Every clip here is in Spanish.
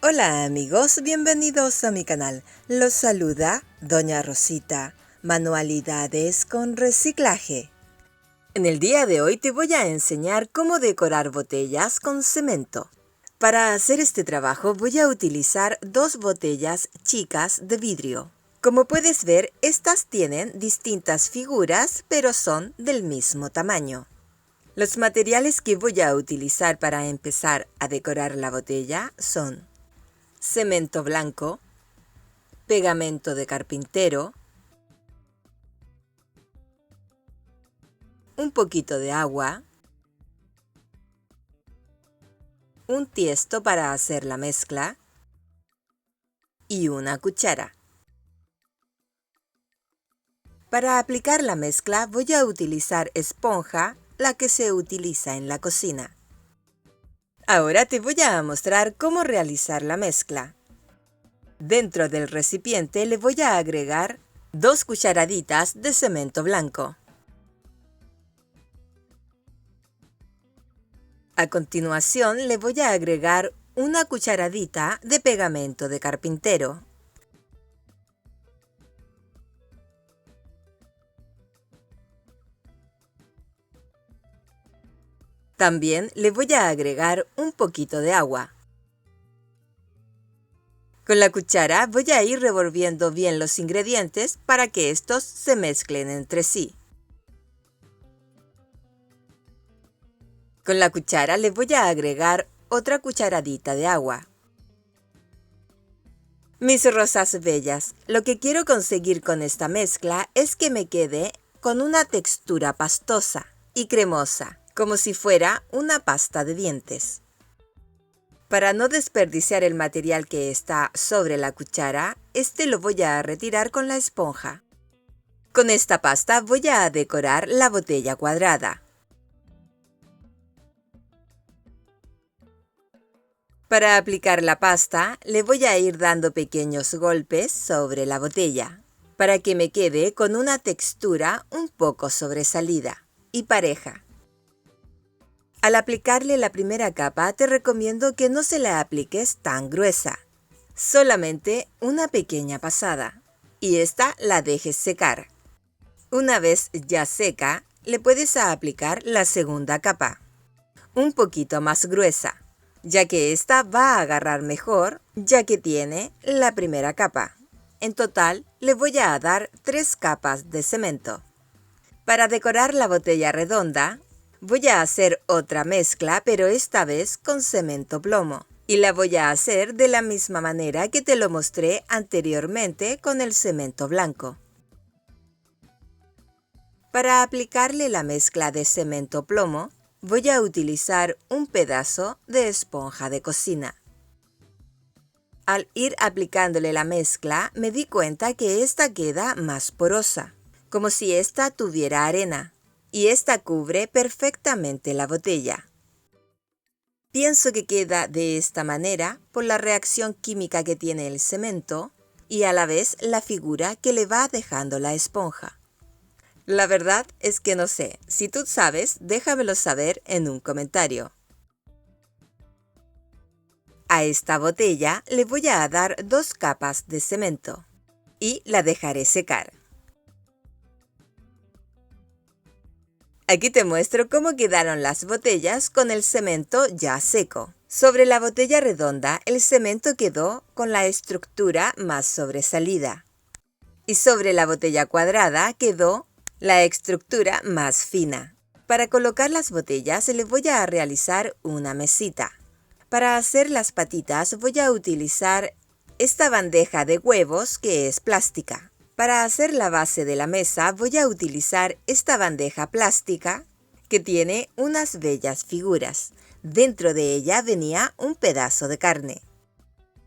Hola amigos, bienvenidos a mi canal. Los saluda Doña Rosita, Manualidades con Reciclaje. En el día de hoy te voy a enseñar cómo decorar botellas con cemento. Para hacer este trabajo voy a utilizar dos botellas chicas de vidrio. Como puedes ver, estas tienen distintas figuras, pero son del mismo tamaño. Los materiales que voy a utilizar para empezar a decorar la botella son cemento blanco, pegamento de carpintero, un poquito de agua, un tiesto para hacer la mezcla y una cuchara. Para aplicar la mezcla voy a utilizar esponja, la que se utiliza en la cocina. Ahora te voy a mostrar cómo realizar la mezcla. Dentro del recipiente le voy a agregar 2 cucharaditas de cemento blanco. A continuación le voy a agregar una cucharadita de pegamento de carpintero. También le voy a agregar un poquito de agua. Con la cuchara voy a ir revolviendo bien los ingredientes para que estos se mezclen entre sí. Con la cuchara le voy a agregar otra cucharadita de agua. Mis rosas bellas, lo que quiero conseguir con esta mezcla es que me quede con una textura pastosa y cremosa, como si fuera una pasta de dientes. Para no desperdiciar el material que está sobre la cuchara, este lo voy a retirar con la esponja. Con esta pasta voy a decorar la botella cuadrada. Para aplicar la pasta, le voy a ir dando pequeños golpes sobre la botella, para que me quede con una textura un poco sobresalida y pareja. Al aplicarle la primera capa, te recomiendo que no se la apliques tan gruesa, solamente una pequeña pasada, y esta la dejes secar. Una vez ya seca, le puedes aplicar la segunda capa, un poquito más gruesa, ya que esta va a agarrar mejor, ya que tiene la primera capa. En total, le voy a dar 3 capas de cemento. Para decorar la botella redonda, voy a hacer otra mezcla, pero esta vez con cemento plomo. Y la voy a hacer de la misma manera que te lo mostré anteriormente con el cemento blanco. Para aplicarle la mezcla de cemento plomo, voy a utilizar un pedazo de esponja de cocina. Al ir aplicándole la mezcla, me di cuenta que esta queda más porosa, como si esta tuviera arena, y esta cubre perfectamente la botella. Pienso que queda de esta manera por la reacción química que tiene el cemento y a la vez la figura que le va dejando la esponja. La verdad es que no sé. Si tú sabes, déjamelo saber en un comentario. A esta botella le voy a dar 2 capas de cemento y la dejaré secar. Aquí te muestro cómo quedaron las botellas con el cemento ya seco. Sobre la botella redonda, el cemento quedó con la estructura más sobresalida. Y sobre la botella cuadrada quedó la estructura más fina. Para colocar las botellas le voy a realizar una mesita. Para hacer las patitas voy a utilizar esta bandeja de huevos que es plástica. Para hacer la base de la mesa voy a utilizar esta bandeja plástica que tiene unas bellas figuras. Dentro de ella venía un pedazo de carne.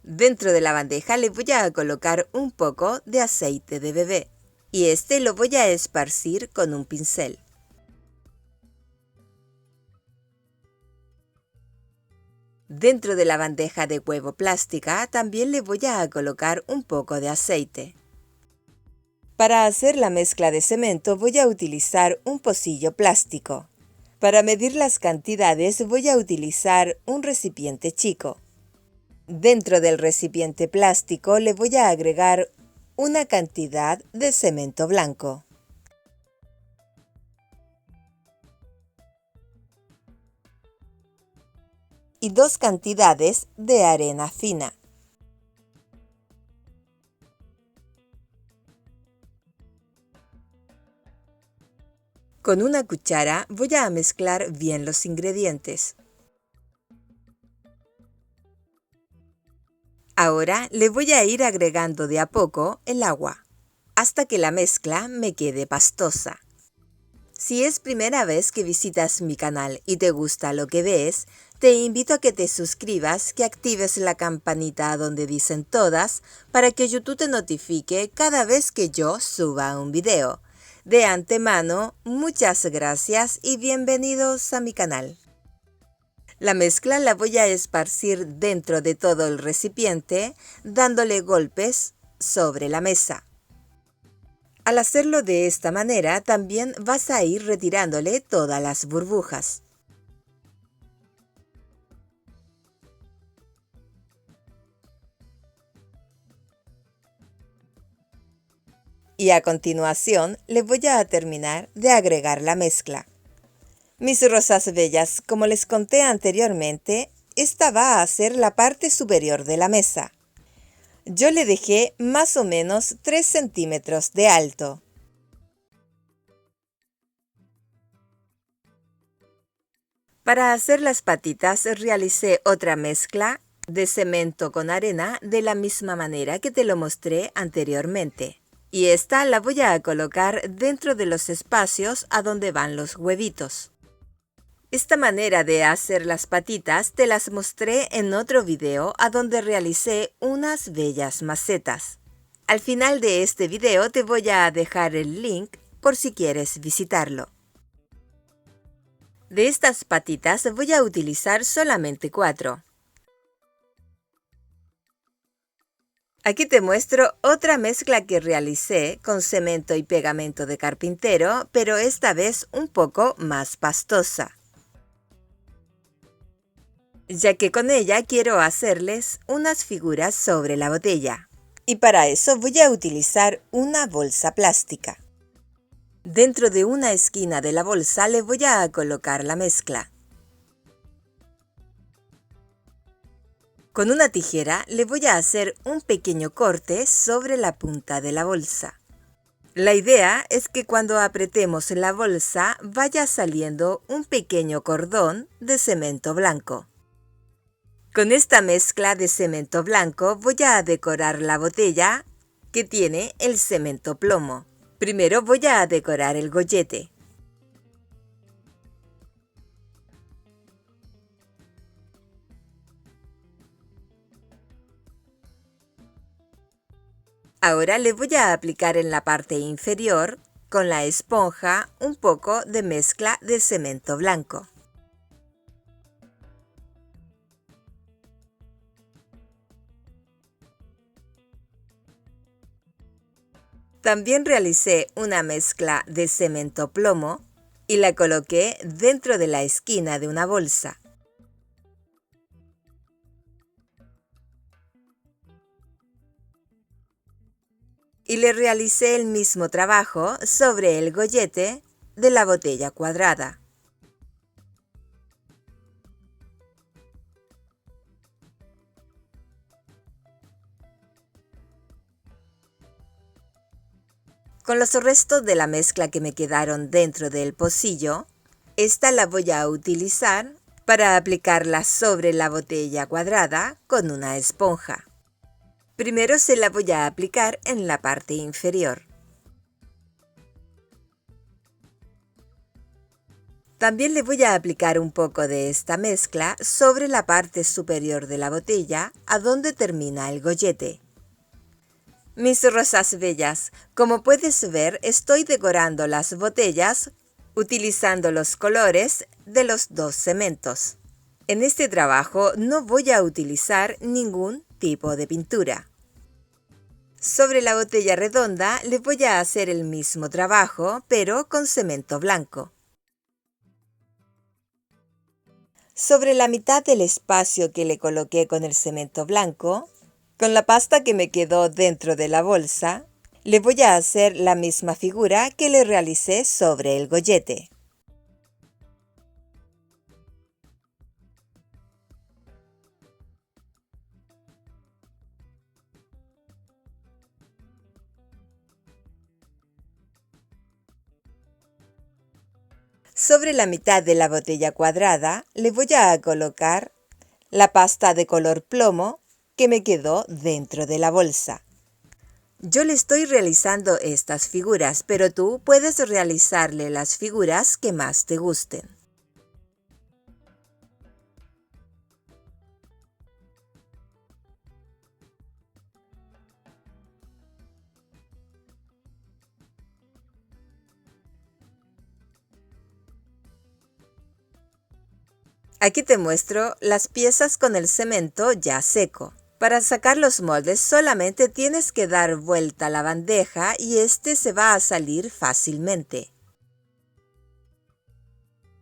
Dentro de la bandeja le voy a colocar un poco de aceite de bebé y este lo voy a esparcir con un pincel. Dentro de la bandeja de huevo plástica también le voy a colocar un poco de aceite. Para hacer la mezcla de cemento voy a utilizar un pocillo plástico. Para medir las cantidades voy a utilizar un recipiente chico. Dentro del recipiente plástico le voy a agregar una cantidad de cemento blanco. Y 2 cantidades de arena fina. Con una cuchara voy a mezclar bien los ingredientes. Ahora le voy a ir agregando de a poco el agua, hasta que la mezcla me quede pastosa. Si es primera vez que visitas mi canal y te gusta lo que ves, te invito a que te suscribas, que actives la campanita donde dicen todas, para que YouTube te notifique cada vez que yo suba un video. De antemano, muchas gracias y bienvenidos a mi canal. La mezcla la voy a esparcir dentro de todo el recipiente, dándole golpes sobre la mesa. Al hacerlo de esta manera, también vas a ir retirándole todas las burbujas. Y a continuación, le voy a terminar de agregar la mezcla. Mis rosas bellas, como les conté anteriormente, esta va a ser la parte superior de la mesa. Yo le dejé más o menos 3 centímetros de alto. Para hacer las patitas realicé otra mezcla de cemento con arena de la misma manera que te lo mostré anteriormente. Y esta la voy a colocar dentro de los espacios a donde van los huevitos. Esta manera de hacer las patitas te las mostré en otro video a donde realicé unas bellas macetas. Al final de este video te voy a dejar el link por si quieres visitarlo. De estas patitas voy a utilizar solamente 4. Aquí te muestro otra mezcla que realicé con cemento y pegamento de carpintero, pero esta vez un poco más pastosa, ya que con ella quiero hacerles unas figuras sobre la botella. Y para eso voy a utilizar una bolsa plástica. Dentro de una esquina de la bolsa le voy a colocar la mezcla. Con una tijera le voy a hacer un pequeño corte sobre la punta de la bolsa. La idea es que cuando apretemos la bolsa vaya saliendo un pequeño cordón de cemento blanco. Con esta mezcla de cemento blanco voy a decorar la botella que tiene el cemento plomo. Primero voy a decorar el gollete. Ahora le voy a aplicar en la parte inferior, con la esponja, un poco de mezcla de cemento blanco. También realicé una mezcla de cemento plomo y la coloqué dentro de la esquina de una bolsa. Y le realicé el mismo trabajo sobre el gollete de la botella cuadrada. Con los restos de la mezcla que me quedaron dentro del pocillo, esta la voy a utilizar para aplicarla sobre la botella cuadrada con una esponja. Primero se la voy a aplicar en la parte inferior. También le voy a aplicar un poco de esta mezcla sobre la parte superior de la botella, a donde termina el gollete. Mis rosas bellas, como puedes ver, estoy decorando las botellas utilizando los colores de los 2 cementos. En este trabajo no voy a utilizar ningún tipo de pintura. Sobre la botella redonda le voy a hacer el mismo trabajo, pero con cemento blanco. Sobre la mitad del espacio que le coloqué con el cemento blanco, con la pasta que me quedó dentro de la bolsa, le voy a hacer la misma figura que le realicé sobre el gollete. Sobre la mitad de la botella cuadrada le voy a colocar la pasta de color plomo que me quedó dentro de la bolsa. Yo le estoy realizando estas figuras, pero tú puedes realizarle las figuras que más te gusten. Aquí te muestro las piezas con el cemento ya seco. Para sacar los moldes solamente tienes que dar vuelta a la bandeja y este se va a salir fácilmente.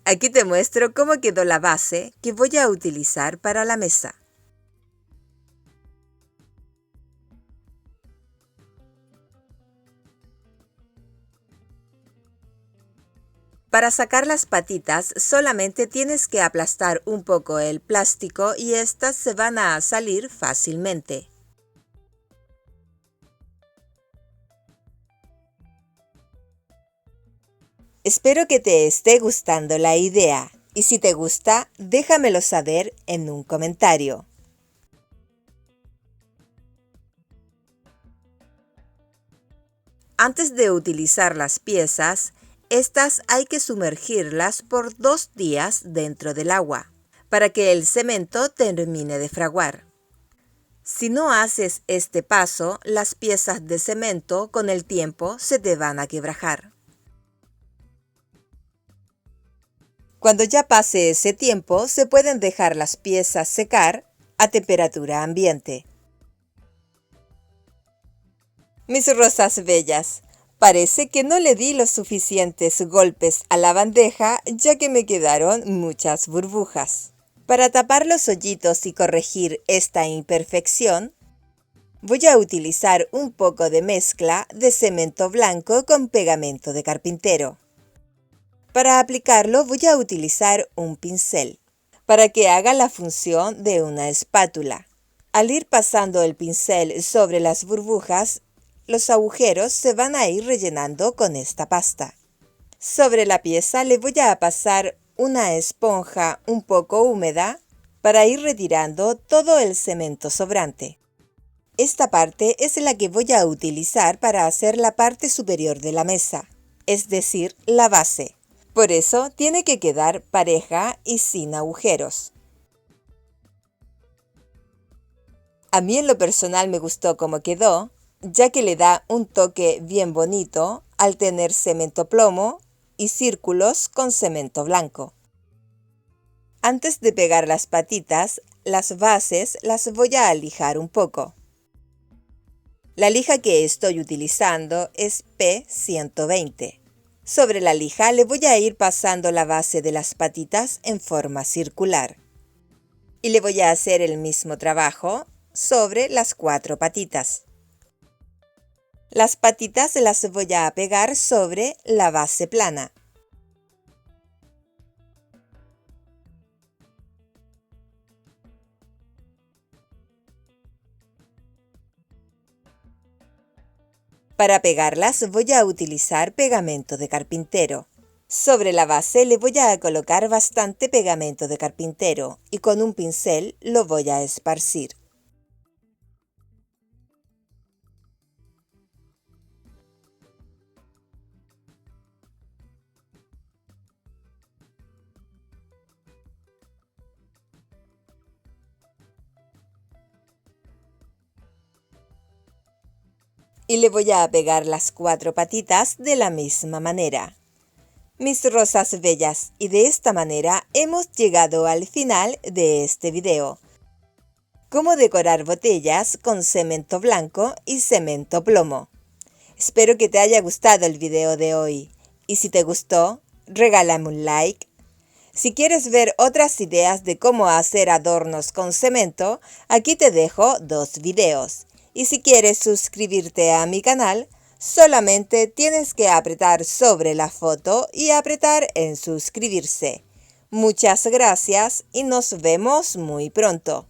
Aquí te muestro cómo quedó la base que voy a utilizar para la mesa. Para sacar las patitas solamente tienes que aplastar un poco el plástico y estas se van a salir fácilmente. Espero que te esté gustando la idea y si te gusta, déjamelo saber en un comentario. Antes de utilizar las piezas, estas hay que sumergirlas por 2 días dentro del agua, para que el cemento termine de fraguar. Si no haces este paso, las piezas de cemento con el tiempo se te van a quebrajar. Cuando ya pase ese tiempo, se pueden dejar las piezas secar a temperatura ambiente. Mis rosas bellas, parece que no le di los suficientes golpes a la bandeja ya que me quedaron muchas burbujas. Para tapar los hoyitos y corregir esta imperfección, voy a utilizar un poco de mezcla de cemento blanco con pegamento de carpintero. Para aplicarlo voy a utilizar un pincel, para que haga la función de una espátula. Al ir pasando el pincel sobre las burbujas, los agujeros se van a ir rellenando con esta pasta. Sobre la pieza le voy a pasar una esponja un poco húmeda para ir retirando todo el cemento sobrante. Esta parte es la que voy a utilizar para hacer la parte superior de la mesa, es decir, la base. Por eso tiene que quedar pareja y sin agujeros. A mí en lo personal me gustó cómo quedó, ya que le da un toque bien bonito al tener cemento plomo y círculos con cemento blanco. Antes de pegar las patitas, las bases las voy a lijar un poco. La lija que estoy utilizando es P120. Sobre la lija le voy a ir pasando la base de las patitas en forma circular. Y le voy a hacer el mismo trabajo sobre las 4 patitas. Las patitas las voy a pegar sobre la base plana. Para pegarlas voy a utilizar pegamento de carpintero. Sobre la base le voy a colocar bastante pegamento de carpintero y con un pincel lo voy a esparcir. Y le voy a pegar las 4 patitas de la misma manera. Mis rosas bellas, y de esta manera hemos llegado al final de este video. Cómo decorar botellas con cemento blanco y cemento plomo. Espero que te haya gustado el video de hoy. Y si te gustó, regálame un like. Si quieres ver otras ideas de cómo hacer adornos con cemento, aquí te dejo 2 videos. Y si quieres suscribirte a mi canal, solamente tienes que apretar sobre la foto y apretar en suscribirse. Muchas gracias y nos vemos muy pronto.